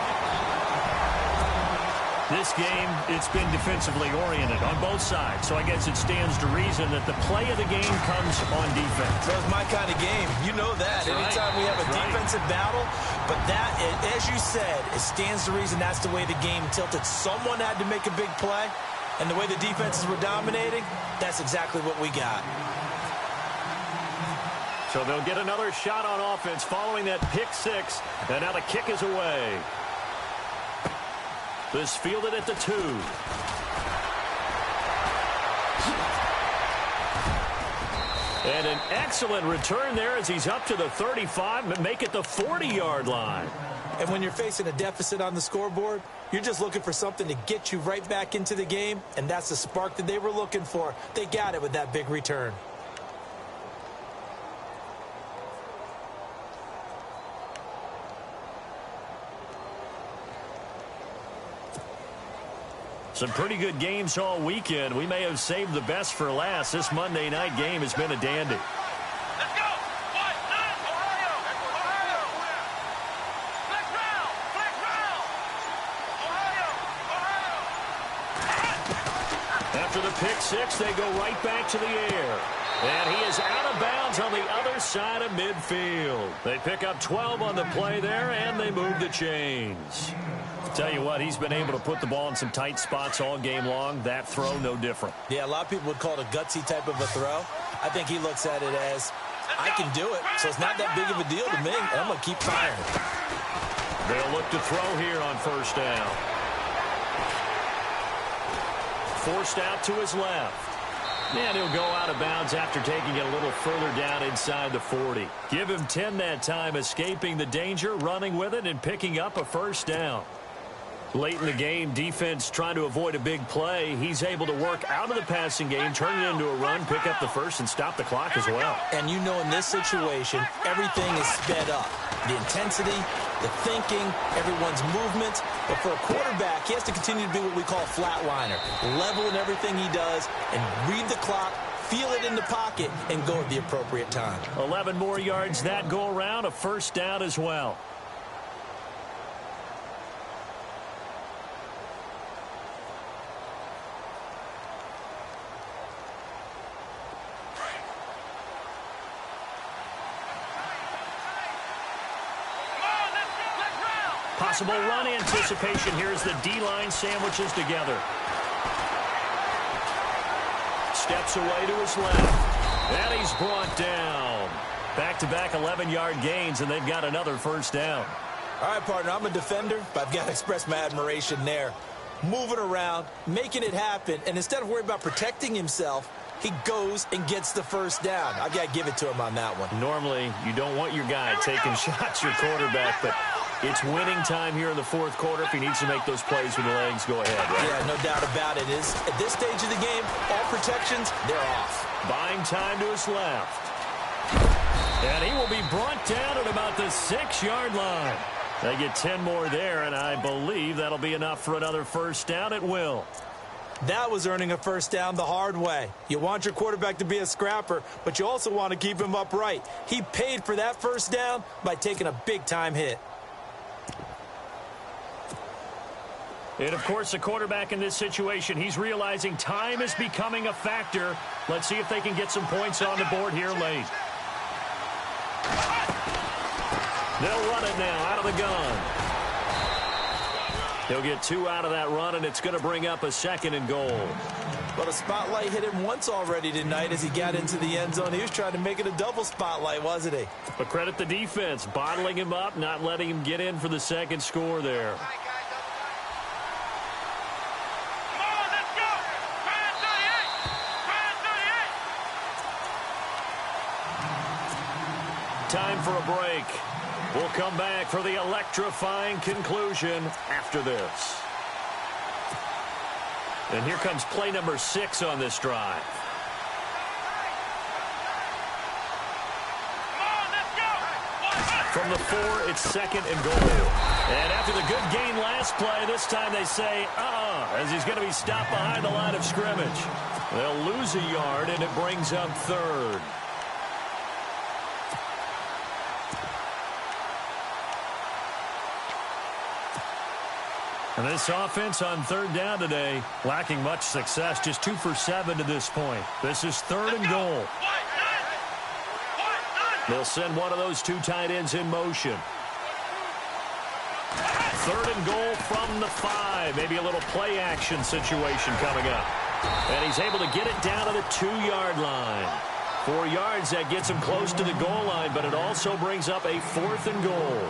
This game, it's been defensively oriented on both sides, so I guess it stands to reason that the play of the game comes on defense. That's my kind of game. You know that. That's Anytime right. we have a That's defensive battle, but that, as you said, it stands to reason that's the way the game tilted. Someone had to make a big play, and the way the defenses were dominating, that's exactly what we got. So they'll get another shot on offense following that pick six, and now the kick is away. This fielded at the 2. And an excellent return there as he's up to the 35 and make it the 40-yard line. And when you're facing a deficit on the scoreboard, you're just looking for something to get you right back into the game, and that's the spark that they were looking for. They got it with that big return. Some pretty good games all weekend. We may have saved the best for last. This Monday night game has been a dandy. Let's go! Ohio! Ohio! Flex round! Flex round! Ohio! After the pick six, they go right back to the air. And he is out of bounds on the other side of midfield. They pick up 12 on the play there, and they move the chains. Tell you what, he's been able to put the ball in some tight spots all game long. That throw, no different. Yeah, a lot of people would call it a gutsy type of a throw. I think he looks at it as, I can do it, so it's not that big of a deal to me, and I'm going to keep firing. They'll look to throw here on first down. Forced out to his left. And he'll go out of bounds after taking it a little further down inside the 40. Give him 10 that time, escaping the danger, running with it, and picking up a first down. Late in the game, defense trying to avoid a big play. He's able to work out of the passing game, turn it into a run, pick up the first, and stop the clock as well. And you know in this situation, everything is sped up. The intensity, the thinking, everyone's movements. But for a quarterback, he has to continue to be what we call a flatliner. Level in everything he does and read the clock, feel it in the pocket, and go at the appropriate time. 11 more yards that go around, a first down as well. Possible run anticipation here as the D-line sandwiches together. Steps away to his left. And he's brought down. Back-to-back 11-yard gains, and they've got another first down. All right, partner, I'm a defender, but I've got to express my admiration there. Moving around, making it happen, and instead of worrying about protecting himself, he goes and gets the first down. I've got to give it to him on that one. Normally, you don't want your guy taking shots, your quarterback, but it's winning time here in the fourth quarter. If he needs to make those plays with the legs, go ahead. Right? Yeah, no doubt about it. At this stage of the game, all protections, they're off. Buying time to his left. And he will be brought down at about the 6-yard line. They get 10 more there, and I believe that'll be enough for another first down. It will. That was earning a first down the hard way. You want your quarterback to be a scrapper, but you also want to keep him upright. He paid for that first down by taking a big-time hit. And, of course, the quarterback in this situation, he's realizing time is becoming a factor. Let's see if they can get some points on the board here late. They'll run it now out of the gun. He'll get 2 out of that run, and it's going to bring up a 2nd and goal. Well, the spotlight hit him once already tonight as he got into the end zone. He was trying to make it a double spotlight, wasn't he? But credit the defense, bottling him up, not letting him get in for the 2nd score there. Time for a break. We'll come back for the electrifying conclusion after this. And here comes play number 6 on this drive. From the 4, it's 2nd and goal. And after the good gain last play, this time they say, as he's going to be stopped behind the line of scrimmage. They'll lose a yard, and it brings up 3rd. And this offense on 3rd down today, lacking much success, just 2 for 7 to this point. This is 3rd and goal. They'll send one of those 2 tight ends in motion. 3rd and goal from the 5. Maybe a little play action situation coming up. And he's able to get it down to the 2-yard line. 4 yards, that gets him close to the goal line, but it also brings up a 4th and goal.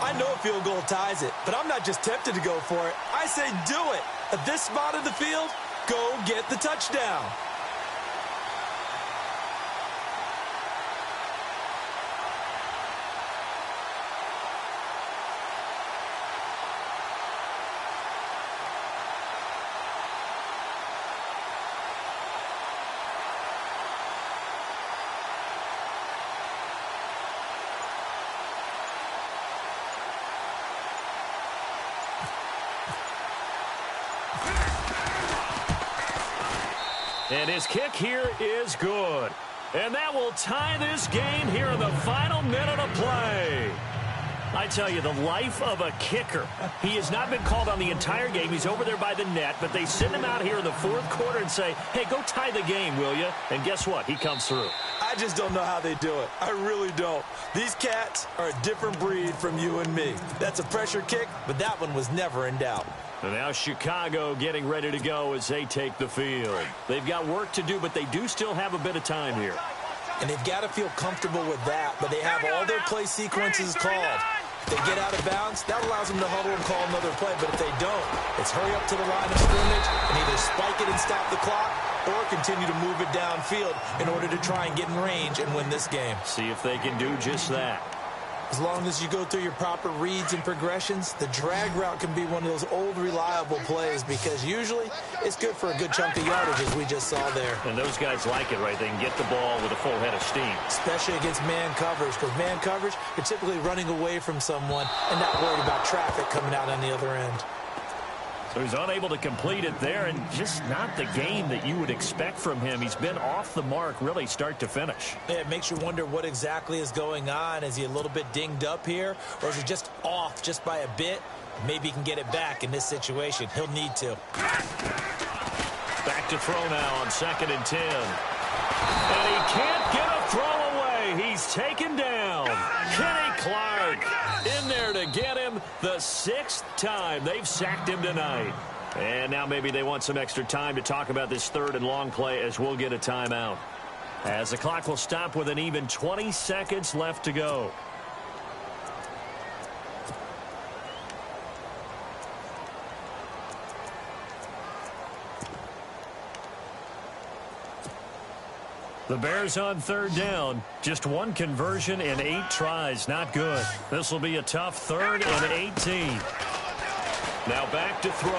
I know a field goal ties it, but I'm not just tempted to go for it. I say do it. At this spot of the field, go get the touchdown. And his kick here is good. And that will tie this game here in the final minute of play. I tell you, the life of a kicker. He has not been called on the entire game. He's over there by the net, but they send him out here in the 4th quarter and say, hey, go tie the game, will you? And guess what? He comes through. I just don't know how they do it. I really don't. These cats are a different breed from you and me. That's a pressure kick, but that one was never in doubt. And now Chicago getting ready to go as they take the field. They've got work to do, but they do still have a bit of time here. And they've got to feel comfortable with that, but they have all their play sequences called. If they get out of bounds, that allows them to huddle and call another play, but if they don't, it's hurry up to the line of scrimmage and either spike it and stop the clock or continue to move it downfield in order to try and get in range and win this game. See if they can do just that. As long as you go through your proper reads and progressions, the drag route can be one of those old reliable plays because usually it's good for a good chunk of yardage as we just saw there. And those guys like it, right? They can get the ball with a full head of steam. Especially against man coverage, because man coverage, you're typically running away from someone and not worried about traffic coming out on the other end. So he's unable to complete it there, and just not the game that you would expect from him. He's been off the mark really start to finish. Yeah, it makes you wonder what exactly is going on. Is he a little bit dinged up here, or is he just off just by a bit? Maybe he can get it back in this situation. He'll need to. Back to throw now on 2nd and 10. And he can't get a throw away. He's taken down. Kenny Clark in there to get him the 6th time they've sacked him tonight. And now maybe they want some extra time to talk about this 3rd and long play as we'll get a timeout. As the clock will stop with an even 20 seconds left to go. The Bears on 3rd down. Just 1 conversion in 8 tries. Not good. This will be a tough 3rd and 18. Now back to throw.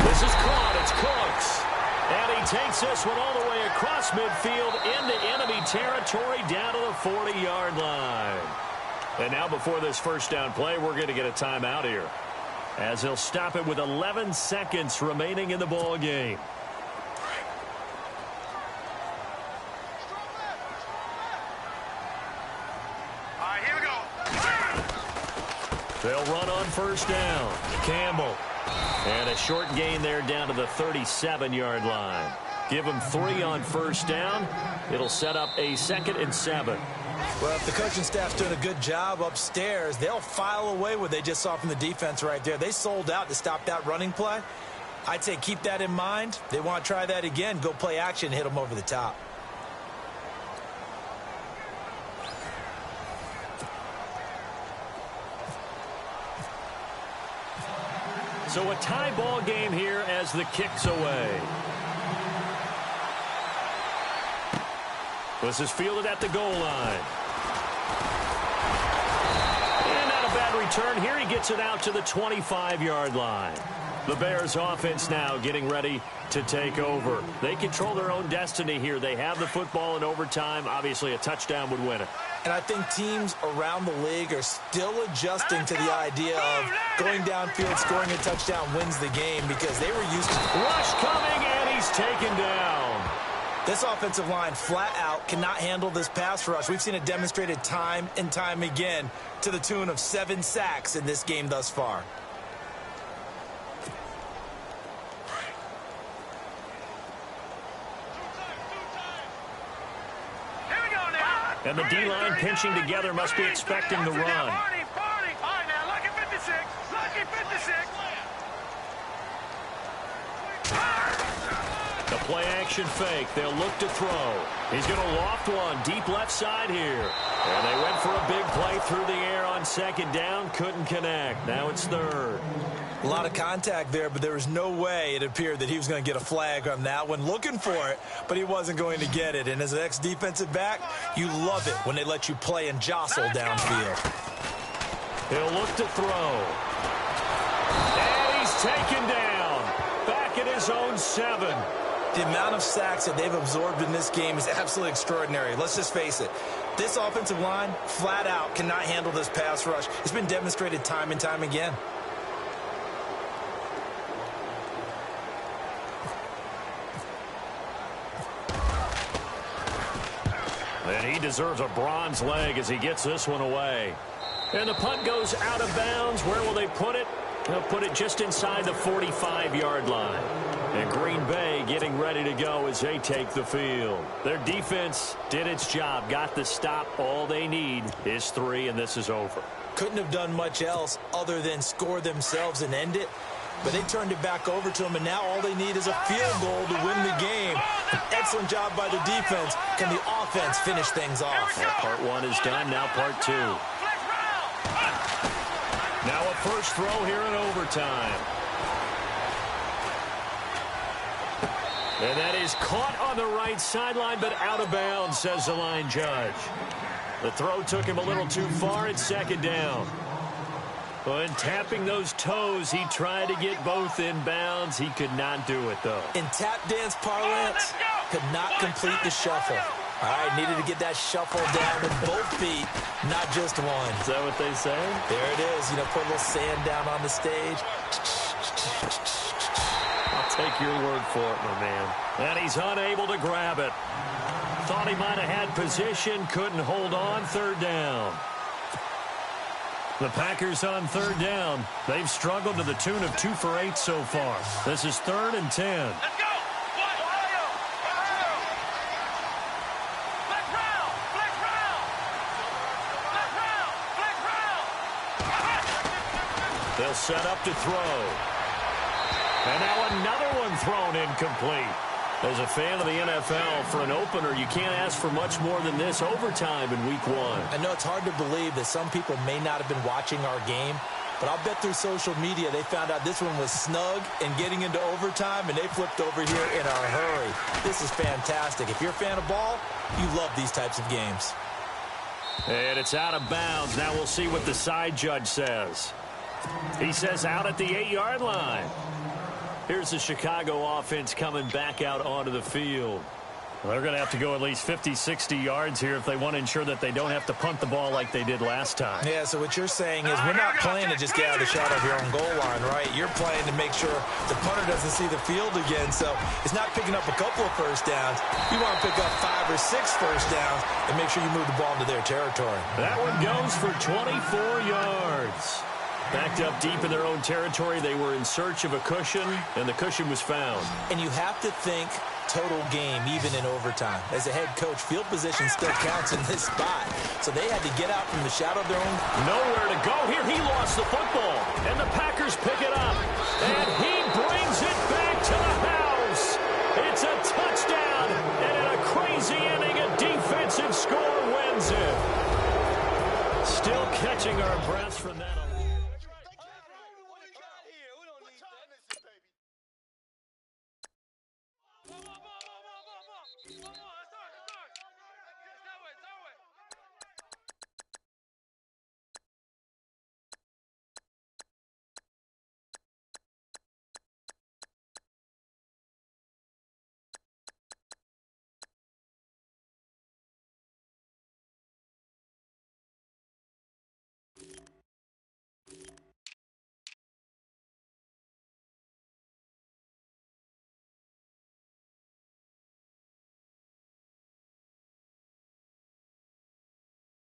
This is caught. It's Cooks. And he takes this one all the way across midfield into enemy territory down to the 40-yard line. And now before this first down play, we're going to get a timeout here, as they'll stop it with 11 seconds remaining in the ball game. They'll run on first down. Campbell. And a short gain there down to the 37-yard line. Give them 3 on first down. It'll set up a 2nd and 7. Well, if the coaching staff's doing a good job upstairs, they'll file away what they just saw from the defense right there. They sold out to stop that running play. I'd say keep that in mind. They want to try that again. Go play action, hit them over the top. So a tie ball game here as the kick's away. This is fielded at the goal line. And not a bad return here. He gets it out to the 25-yard line. The Bears offense now getting ready to take over. They control their own destiny here. They have the football in overtime. Obviously, a touchdown would win it. And I think teams around the league are still adjusting to the idea of going downfield, scoring a touchdown wins the game because they were used to... Rush coming, and he's taken down. This offensive line flat out cannot handle this pass rush. We've seen it demonstrated time and time again to the tune of 7 sacks in this game thus far. And the D-line pinching together must be expecting the run. All right, now, lucky 56. Lucky 56. The play-action fake. They'll look to throw. He's going to loft one deep left side here. And they went for a big play through the air on 2nd down. Couldn't connect. Now it's 3rd. A lot of contact there, but there was no way it appeared that he was going to get a flag on that one. Looking for it, but he wasn't going to get it. And as an ex-defensive back, you love it when they let you play and jostle downfield. He'll look to throw. And he's taken down. Back at his own 7. The amount of sacks that they've absorbed in this game is absolutely extraordinary. Let's just face it. This offensive line, flat out, cannot handle this pass rush. It's been demonstrated time and time again. And he deserves a bronze leg as he gets this one away. And the punt goes out of bounds. Where will they put it? They'll put it just inside the 45-yard line. And Green Bay getting ready to go as they take the field. Their defense did its job, got the stop. All they need is 3, and this is over. Couldn't have done much else other than score themselves and end it. But they turned it back over to them, and now all they need is a field goal to win the game. An excellent job by the defense. Can the offense finish things off? Well, part 1 is done. Now part 2. Now a first throw here in overtime. And that is caught on the right sideline, but out of bounds, says the line judge. The throw took him a little too far at 2nd down. When tapping those toes, he tried to get both in bounds. He could not do it, though. In tap dance parlance, could not complete the shuffle. All right, needed to get that shuffle down with both feet, not just one. Is that what they say? There it is. You know, put a little sand down on the stage. I'll take your word for it, my man. And he's unable to grab it. Thought he might have had position, couldn't hold on. 3rd down. The Packers on 3rd down. They've struggled to the tune of 2 for 8 so far. This is 3rd and 10. Let's go. Ohio. Flex round. Flex round. Flex round. Flex round. They'll set up to throw. And now another one thrown incomplete. As a fan of the NFL, for an opener, you can't ask for much more than this overtime in week 1. I know it's hard to believe that some people may not have been watching our game, but I'll bet through social media they found out this one was snug and getting into overtime, and they flipped over here in a hurry. This is fantastic. If you're a fan of ball, you love these types of games. And it's out of bounds. Now we'll see what the side judge says. He says out at the 8-yard line. Here's the Chicago offense coming back out onto the field. Well, they're going to have to go at least 50, 60 yards here if they want to ensure that they don't have to punt the ball like they did last time. Yeah, so what you're saying is we're not playing to just get out of the shot of your own goal line, right? You're playing to make sure the punter doesn't see the field again. So it's not picking up a couple of first downs. You want to pick up 5 or 6 first downs and make sure you move the ball into their territory. That one goes for 24 yards. Backed up deep in their own territory, they were in search of a cushion, and the cushion was found. And you have to think total game, even in overtime. As a head coach, field position still counts in this spot. So they had to get out from the shadow of their own. Nowhere to go. Here he lost the football, and the Packers pick it up. And he brings it back to the house. It's a touchdown, and in a crazy inning, a defensive score wins it. Still catching our breaths from that.